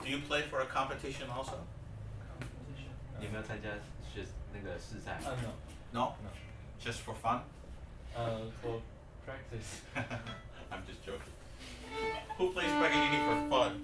Do you play for a competition also? Competition. 你有没有参加那个试赛？ No. No? No. Just for fun? For practice. I'm just joking. Who plays Paganini for fun?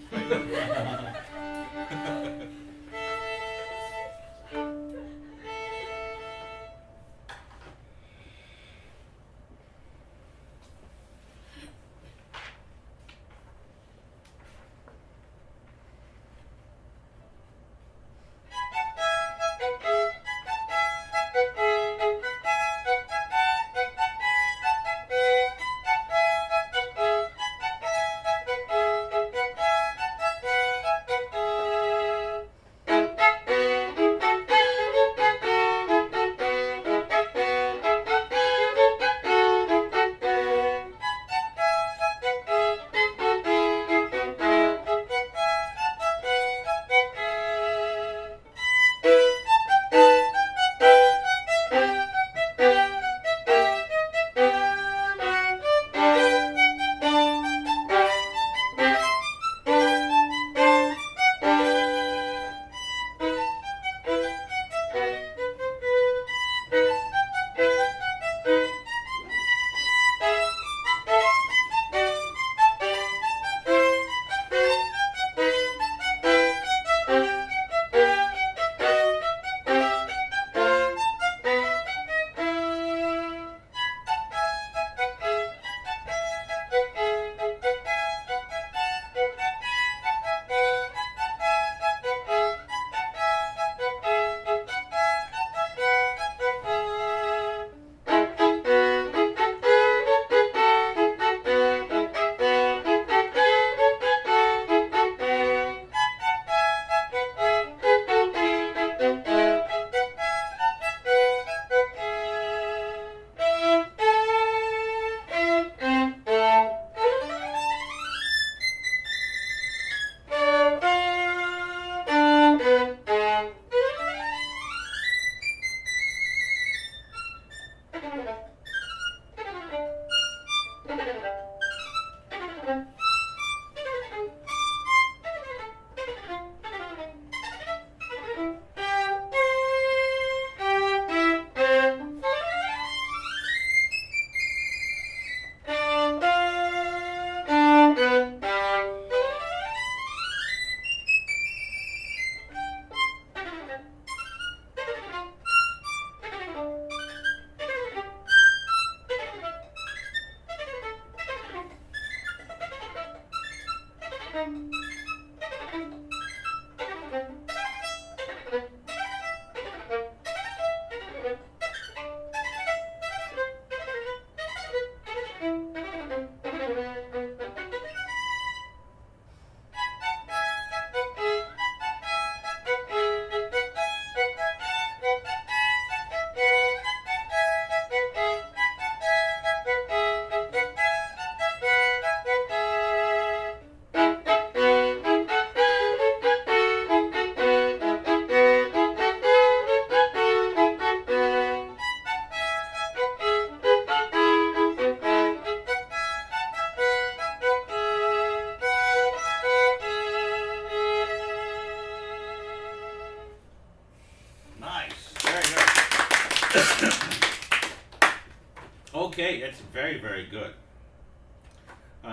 Okay, it's very, very good.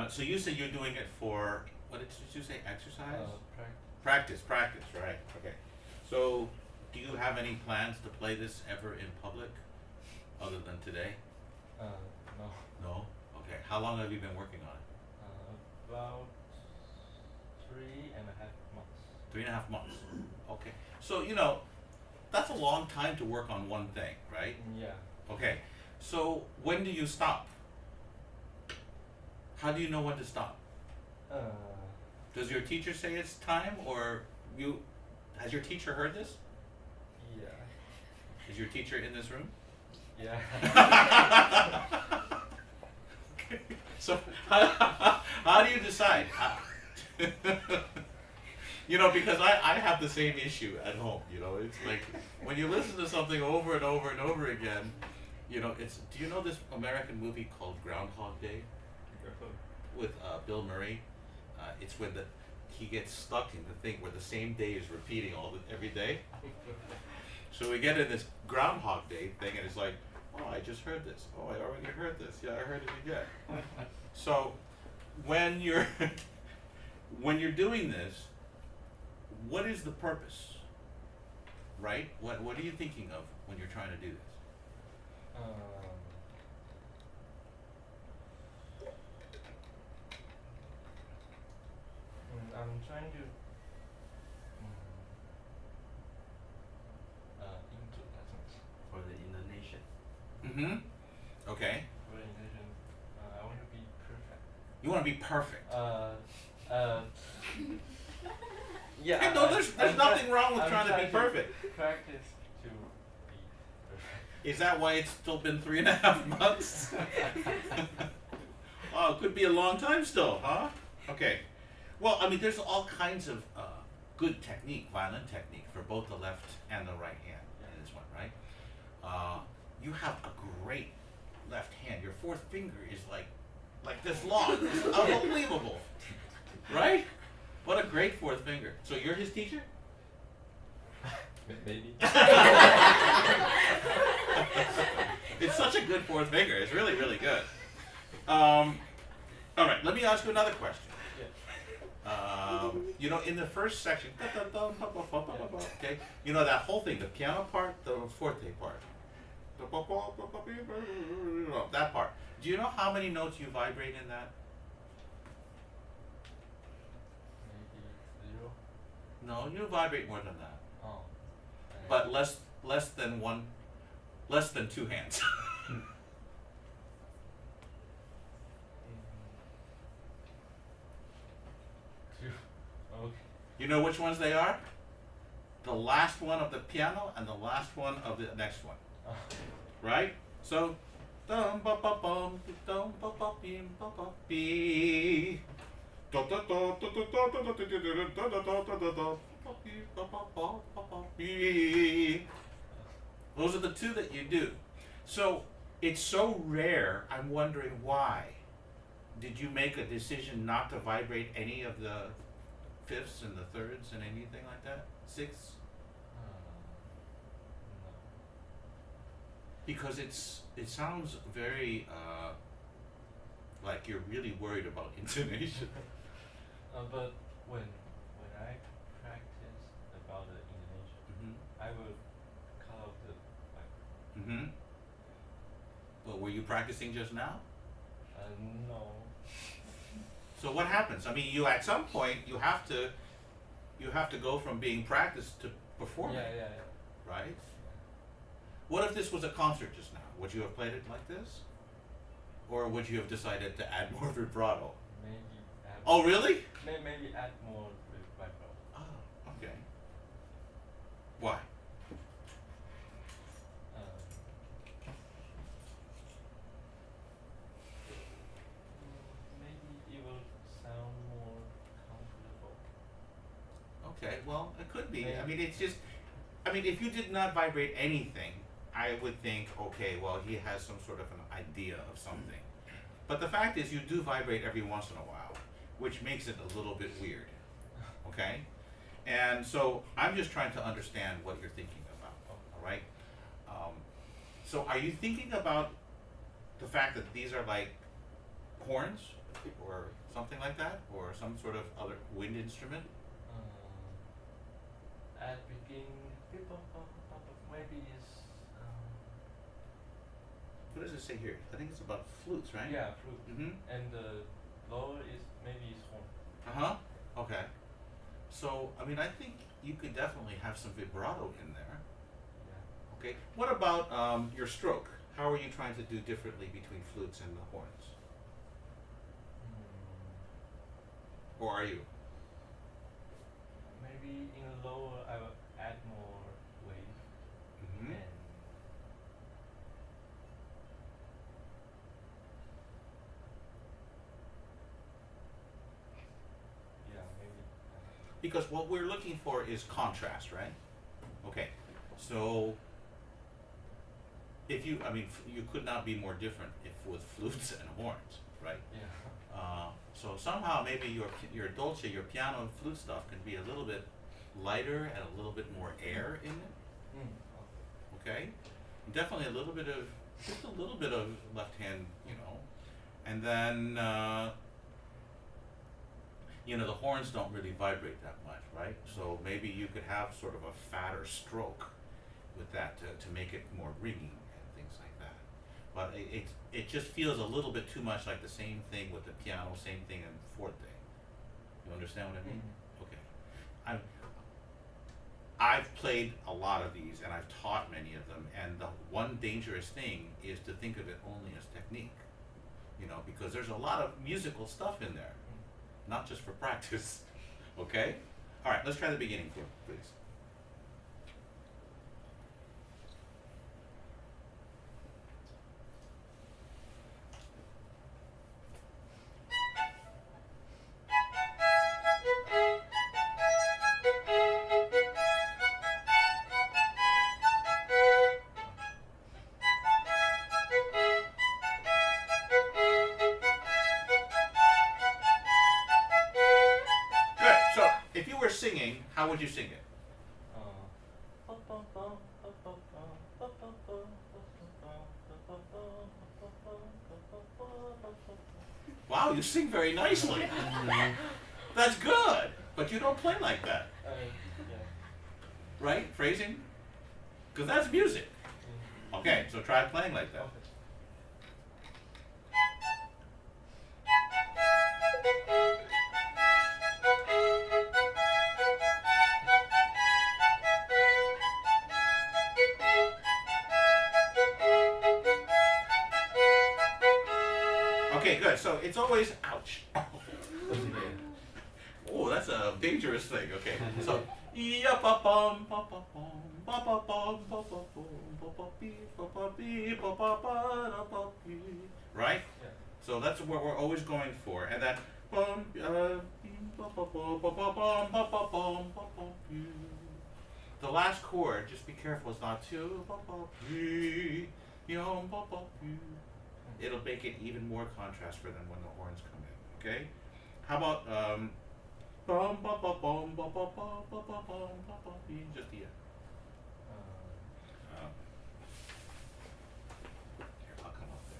So you say you're doing it for, what did you say, exercise? Practice. Practice, right, okay. So, do you have any plans to play this ever in public, other than today? No. No? Okay, how long have you been working on it? About 3.5 months. 3.5 months, okay. So, you know, that's a long time to work on one thing, right? Yeah. Okay, so when do you stop? How do you know when to stop? Does your teacher say it's time, or has your teacher heard this? Yeah. Is your teacher in this room? Yeah. Okay. So how do you decide? You know, because I have the same issue at home, you know, it's like when you listen to something over and over and over again, you know, do you know this American movie called Groundhog Day? With Bill Murray? It's when he gets stuck in the thing where the same day is repeating every day. So we get in this Groundhog Day thing, and it's like, oh, I just heard this. Oh, I already heard this. Yeah, I heard it again. So when you're when you're doing this, what is the purpose? Right? What are you thinking of when you're trying to do this? I'm trying to into lessons. For the intonation. Mm-hmm. Okay. For the intonation, I want to be perfect. You want to be perfect. Yeah. Hey, no, there's nothing wrong with I'm trying to be perfect. Practice to be perfect. Is that why it's still been 3.5 months? Oh, it could be a long time still, huh? Okay. Well, I mean, there's all kinds of good technique, violin technique, for both the left and the right hand in this one, right? You have a great left hand. Your fourth finger is like this long. It's unbelievable, right? What a great fourth finger. So you're his teacher? Maybe. It's such a good fourth finger. It's really, really good. All right, let me ask you another question. You know, in the first section, okay, you know that whole thing, the piano part, the forte part, that part. Do you know how many notes you vibrate in that? Maybe 0. No, you vibrate more than that, Oh. but less than two hands. Okay. You know which ones they are? The last one of the piano and the last one of the next one, right? So, dum ba ba bum, dum ba ba bim ba ba bee. Those are the two that you do. So it's so rare, I'm wondering why. Did you make a decision not to vibrate any of the fifths and the thirds and anything like that? Sixths? No. Because it sounds very like you're really worried about intonation. But when I practice about the intonation, Mm-hmm. I will cut off the like. Mm-hmm. Well, were you practicing just now? No. So what happens? I mean, you at some point you have to go from being practiced to performing, Yeah. right? What if this was a concert just now? Would you have played it like this? Or would you have decided to add more vibrato? Maybe add. Oh, really? Maybe add more with vibrato. Oh, okay. Why? Maybe it will sound more comfortable. Okay, well, it could be. I Maybe. mean, it's just, I mean, if you did not vibrate anything, I would think, okay, well, he has some sort of an idea of something. But the fact is, you do vibrate every once in a while, which makes it a little bit weird. Okay? And so I'm just trying to understand what you're thinking about. All right? So are you thinking about the fact that these are like horns or something like that, or some sort of other wind instrument? At beginning, maybe it's What does it say here? I think it's about flutes, right? yeah, flute. Mm-hmm. And the lower is maybe it's horn. Uh-huh. Okay. So, I mean, I think you could definitely have some vibrato in there. Yeah. Okay. What about your stroke? How are you trying to do differently between flutes and the horns? Or are you? Maybe in the lower I will add more wave Mm-hmm. and yeah, maybe. Because what we're looking for is contrast, right? Okay. So, if you, I mean, you could not be more different if with flutes and horns, right? Yeah. So somehow maybe your dolce, your piano and flute stuff can be a little bit lighter and a little bit more air in it. Okay, definitely a little bit of just a little bit of left hand, and then the horns don't really vibrate that much, right? So maybe you could have sort of a fatter stroke with that to make it more ringing and things like that. But it just feels a little bit too much like the same thing with the piano, same thing in forte. You understand what I mean? Okay. I've played a lot of these and I've taught many of them, and the one dangerous thing is to think of it only as technique, because there's a lot of musical stuff in there, not just for practice. Okay? All right, let's try the beginning, please. Good. So, if you were singing, how would you sing it? Wow, you sing very nicely. That's good, but you don't play like that, right? Phrasing? Because that's music. Okay, so try playing like that. Okay, good. So it's always ouch. Oh, that's a dangerous thing. Okay, so right? So that's what we're always going for, and that the last chord. Just be careful; it's not too. It'll make it even more contrast for them when the horns come in. Okay? How about just the here, I'll come up there.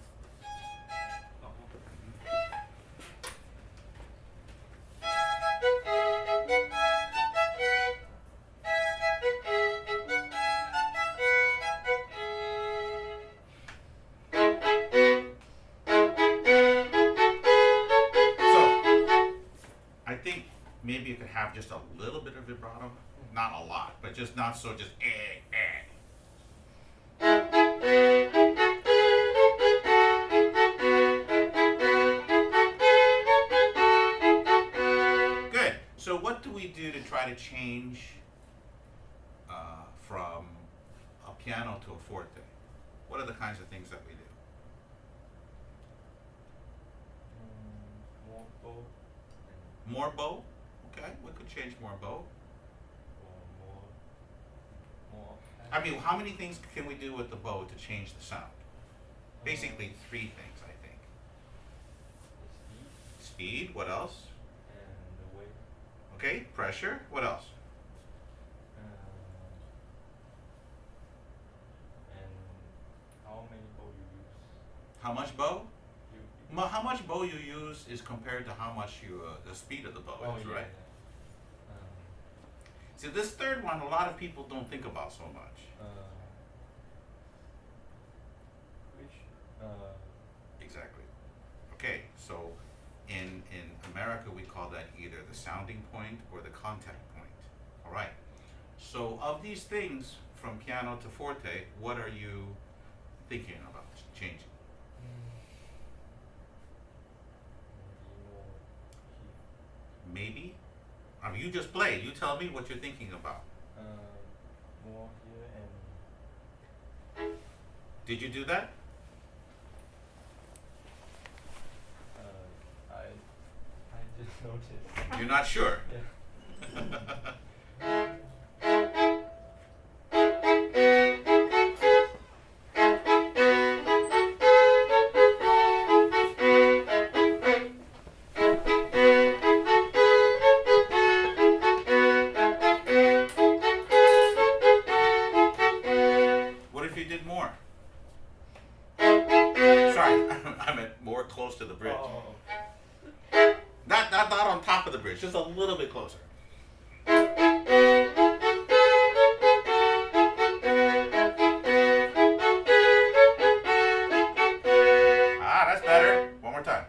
I think maybe you could have just a little bit of vibrato, not a lot, but just not so just eh. Good. So what do we do to try to change from a piano to a forte? What are the kinds of things that we do? More bow? Okay, we could change more bow. I mean, how many things can we do with the bow to change the sound? Basically 3 things, I think. Speed, what else? And the weight. Okay, pressure, what else? And how many bow you use? How much bow? You How much bow you use is compared to how much the speed of the bow is, right? See, this third one, a lot of people don't think about so much. Which? Exactly. Okay, so in America we call that either the sounding point or the contact point. All right. So of these things from piano to forte, what are you thinking about changing? Maybe? I mean, you just played. You tell me what you're thinking about. More here and Did you do that? I just noticed. You're not sure? Yeah. fingers, just a little bit closer. Ah, that's better. One more time.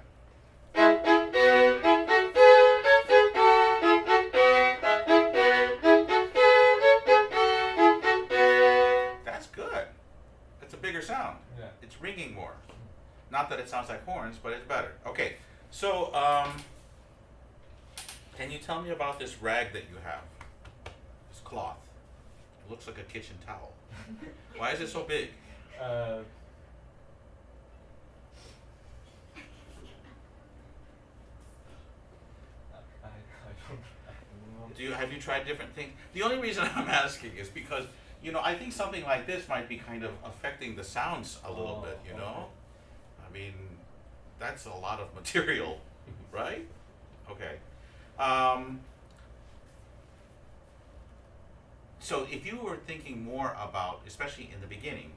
That's good. It's a bigger sound. Yeah. It's ringing more. Not that it sounds like horns, but it's better. Okay, so can you tell me about this rag that you have? This cloth. It looks like a kitchen towel. Why is it so big? I don't know. Have you tried different things? The only reason I'm asking is because, I think something like this might be kind of affecting the sounds a little bit, you know? I mean, that's a lot of material, right? Okay. So if you were thinking more about, especially in the beginning,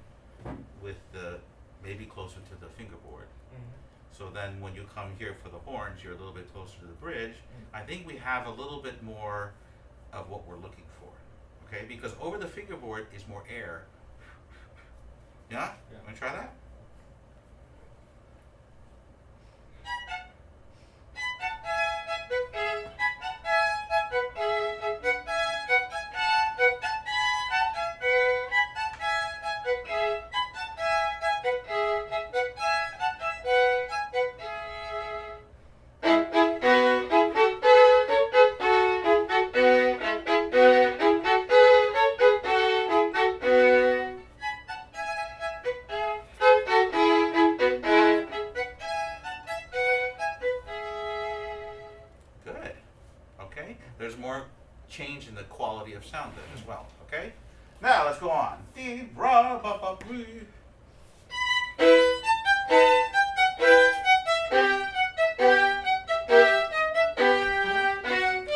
with the maybe closer to the fingerboard, so then when you come here for the horns, you're a little bit closer to the bridge. I think we have a little bit more of what we're looking for, okay? Because over the fingerboard is more air. Yeah? Yeah. Want to try that? Good. Okay? There's more change in the quality of sound then as well. Okay? Now let's go on. Dee, ra, ba, ba, boo.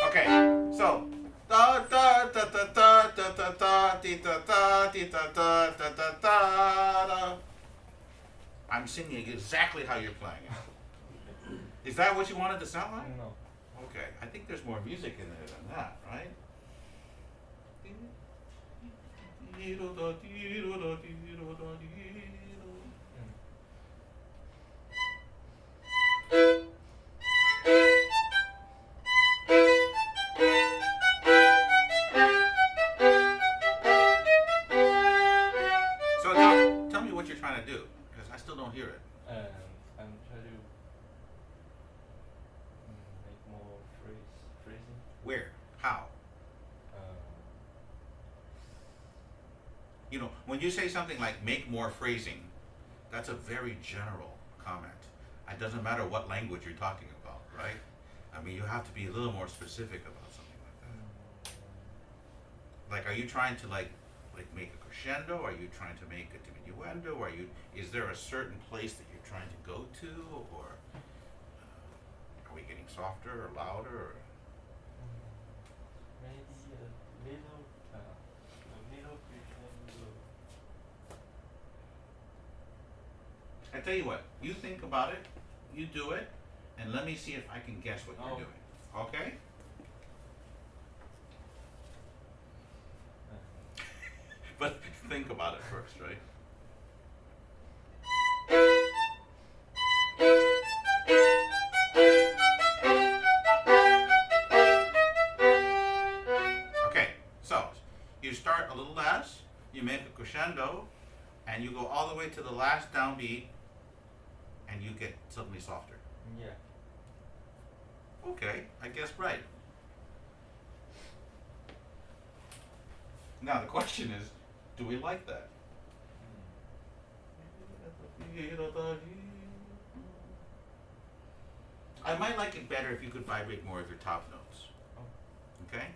Okay, so da da da da da da da da dee, da da dee, da da da da da da. I'm singing exactly how you're playing it. Is that what you wanted to sound like? No. Okay, I think there's more music in there than that, right? So tell me what you're trying to do, because I still don't hear it. I'm trying to make more phrasing. Where? How? When you say something like make more phrasing, that's a very general comment. It doesn't matter what language you're talking about, right? I mean, you have to be a little more specific about something like that. Like, are you trying to like make a crescendo? Are you trying to make a diminuendo? Is there a certain place that you're trying to go to, or are we getting softer or louder? Or? Maybe a little crescendo. I tell you what, you think about it, you do it, and let me see if I can guess what you're doing. Okay? But think about it first, right? Okay, so you start a little less, you make a crescendo, and you go all the way to the last downbeat, and you get suddenly softer. Yeah. Okay, I guess right. Now the question is, do we like that? I might like it better if you could vibrate more of your top notes. Okay?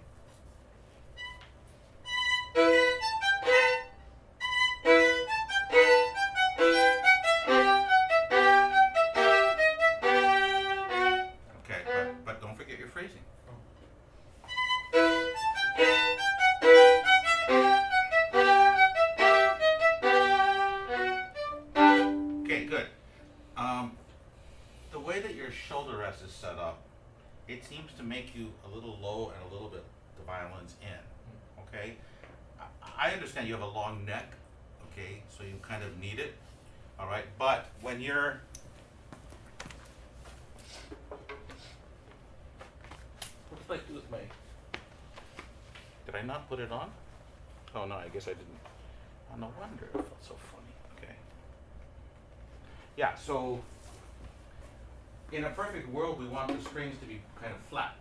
Okay, but don't forget your phrasing. Okay, good. The way that your shoulder rest is set up, it seems to make you a little low and a little bit the violins in. Okay? I understand you have a long neck, okay, so you kind of need it. Alright, but when you're what did I do with my did I not put it on? Oh no, I guess I didn't. Oh, no wonder it felt so funny. Okay. Yeah, so in a perfect world, we want the strings to be kind of flat.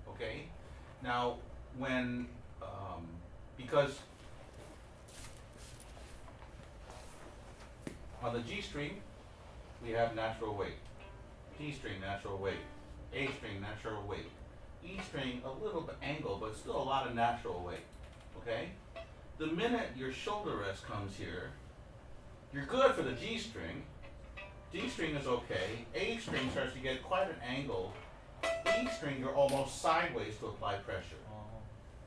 Okay? Now, when, because on the G string, we have natural weight. D string, natural weight. A string, natural weight. E string, a little bit angle, but still a lot of natural weight. Okay? The minute your shoulder rest comes here, you're good for the G string. D string is okay. A string starts to get quite an angle. E string, you're almost sideways to apply pressure.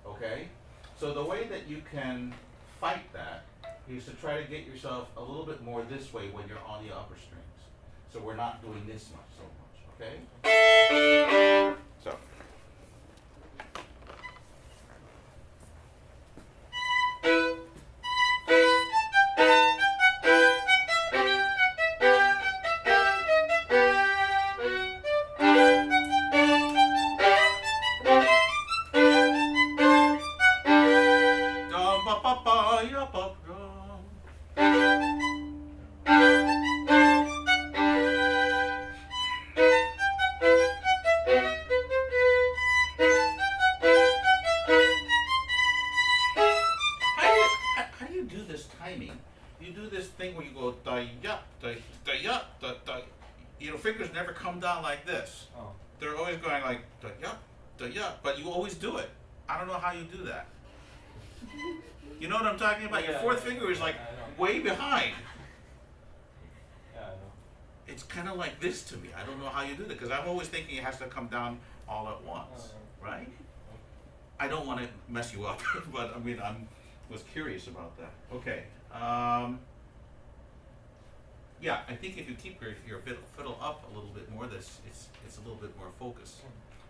Okay? So the way that you can fight that is to try to get yourself a little bit more this way when you're on the upper strings. So we're not doing this much so much. Okay? So. How do you do this timing? You do this thing where you go da ya da ya da. Your fingers never come down like this. Oh. They're always going like da ya, but you always do it. I don't know how you do that. You know what I'm talking about? Your fourth finger is like way behind. Yeah, I know. It's kind of like this to me. I don't know how you do that because I'm always thinking it has to come down all at once, right? I don't want to mess you up, but I mean was curious about that. Okay. Yeah, I think if you keep your fiddle up a little bit more, it's a little bit more focused.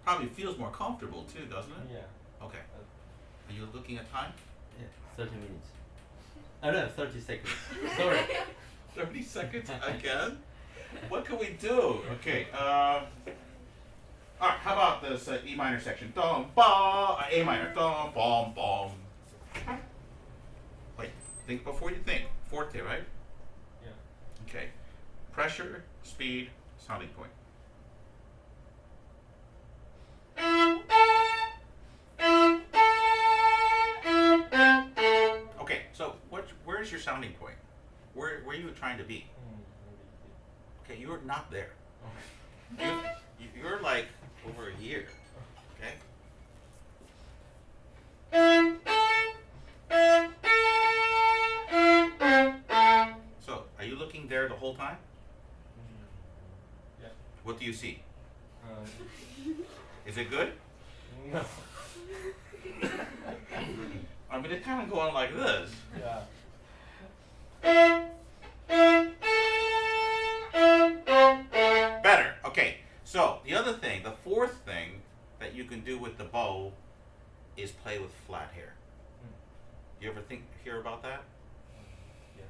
Probably feels more comfortable too, doesn't it? Yeah. Okay. Are you looking at time? Yeah, 30 minutes. Oh no, 30 seconds. Sorry. 30 seconds again? What can we do? Okay. All right. How about this E minor section? Dum ba. A minor. Dum bom bom. Wait. Think before you think. Forte, right? Yeah. Okay. Pressure, speed, sounding point. Okay. So where's your sounding point? Where are you trying to be? Okay, you're not there. You're like over here. Okay. So, are you looking there the whole time? Yeah. What do you see? Uh, Is it good? no. I mean, it's kind of going like this. Yeah. Better. Okay. So the other thing, the fourth thing that you can do with the bow is play with flat hair. Do you ever hear about that? Yeah.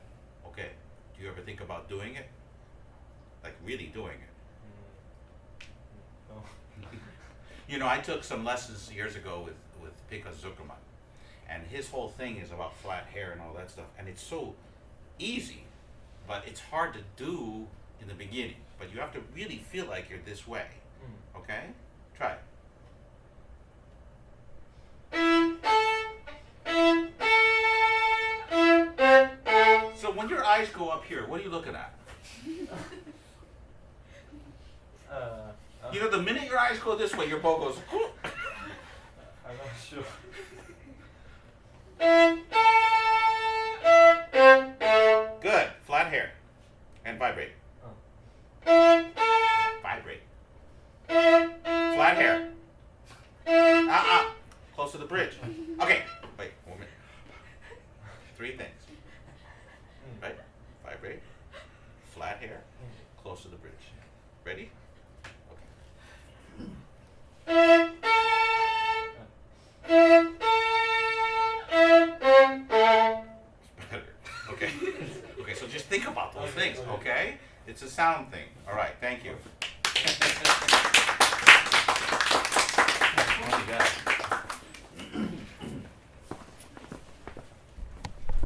Okay. Do you ever think about doing it? Like really doing it? No. You know, I took some lessons years ago with Pika Zuckerman, and his whole thing is about flat hair and all that stuff, and it's so easy, but it's hard to do in the beginning. But you have to really feel like you're this way. Okay? Try it. So when your eyes go up here, what are you looking at? You know, the minute your eyes go this way, your bow goes. I'm not sure. Good. Flat hair. And vibrate. Oh. Vibrate. Flat hair. Close to the bridge. Okay. Wait, 1 minute. 3 things. Right? Vibrate. Flat hair. Close to the bridge. Ready? Okay. those things, okay? It's a sound thing. All right, thank you.